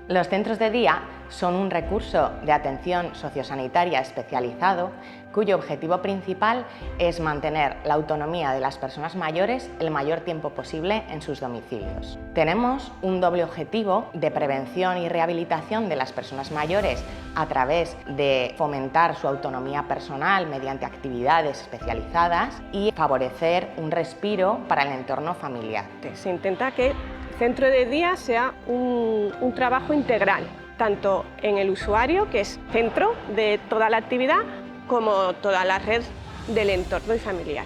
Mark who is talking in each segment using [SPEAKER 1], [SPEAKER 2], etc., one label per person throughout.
[SPEAKER 1] Los centros de día son un recurso de atención sociosanitaria especializado cuyo objetivo principal es mantener la autonomía de las personas mayores el mayor tiempo posible en sus domicilios. Tenemos un doble objetivo de prevención y rehabilitación de las personas mayores a través de fomentar su autonomía personal mediante actividades especializadas y favorecer un respiro para el entorno familiar.
[SPEAKER 2] Se intenta que el centro de día sea un trabajo integral, tanto en el usuario, que es centro de toda la actividad, como toda la red del entorno y familiar.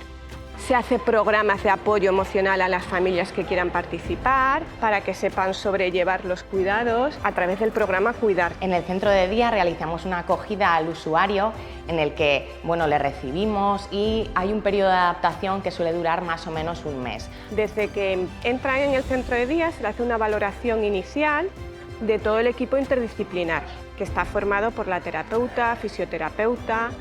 [SPEAKER 2] Se hace programas de apoyo emocional a las familias que quieran participar para que sepan sobrellevar los cuidados a través del programa Cuidar.
[SPEAKER 1] En el centro de día realizamos una acogida al usuario en el que le recibimos y hay un periodo de adaptación que suele durar más o menos un mes.
[SPEAKER 2] Desde que entran en el centro de día se le hace una valoración inicial de todo el equipo interdisciplinar, que está formado por la terapeuta, fisioterapeuta,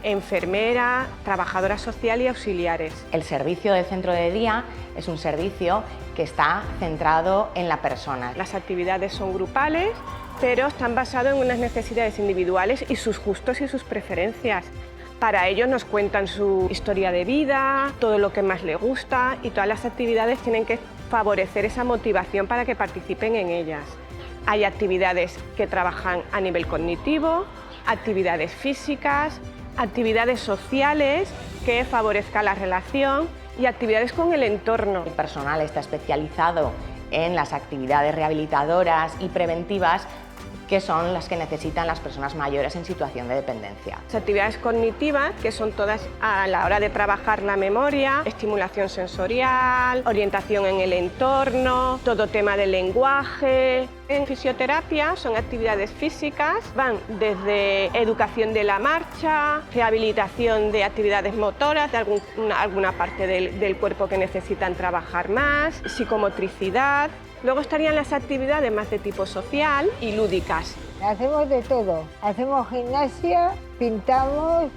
[SPEAKER 2] enfermera, trabajadora social y auxiliares.
[SPEAKER 1] El servicio del centro de día es un servicio que está centrado en la persona.
[SPEAKER 2] Las actividades son grupales, pero están basadas en unas necesidades individuales y sus gustos y sus preferencias. Para ello nos cuentan su historia de vida, todo lo que más les gusta, y todas las actividades tienen que favorecer esa motivación para que participen en ellas. Hay actividades que trabajan a nivel cognitivo, actividades físicas, actividades sociales que favorezcan la relación y actividades con el entorno.
[SPEAKER 1] El personal está especializado en las actividades rehabilitadoras y preventivas, que son las que necesitan las personas mayores en situación de dependencia.
[SPEAKER 2] Las actividades cognitivas, que son todas a la hora de trabajar la memoria, estimulación sensorial, orientación en el entorno, todo tema del lenguaje. En fisioterapia son actividades físicas, van desde educación de la marcha, rehabilitación de actividades motoras, de alguna parte del cuerpo que necesitan trabajar más, psicomotricidad. Luego estarían las actividades más de tipo social y lúdicas.
[SPEAKER 3] Hacemos de todo, hacemos gimnasia, pintamos,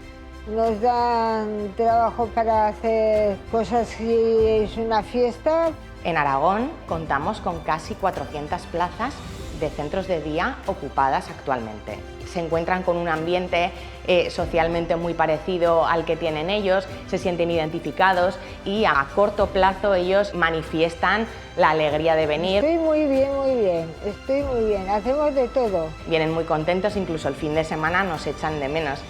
[SPEAKER 3] nos dan trabajo para hacer cosas si es una fiesta.
[SPEAKER 1] En Aragón contamos con casi 400 plazas de centros de día ocupadas actualmente. Se encuentran con un ambiente socialmente muy parecido al que tienen ellos, se sienten identificados y a corto plazo ellos manifiestan la alegría de venir.
[SPEAKER 3] Estoy muy bien, hacemos de todo.
[SPEAKER 1] Vienen muy contentos, incluso el fin de semana nos echan de menos.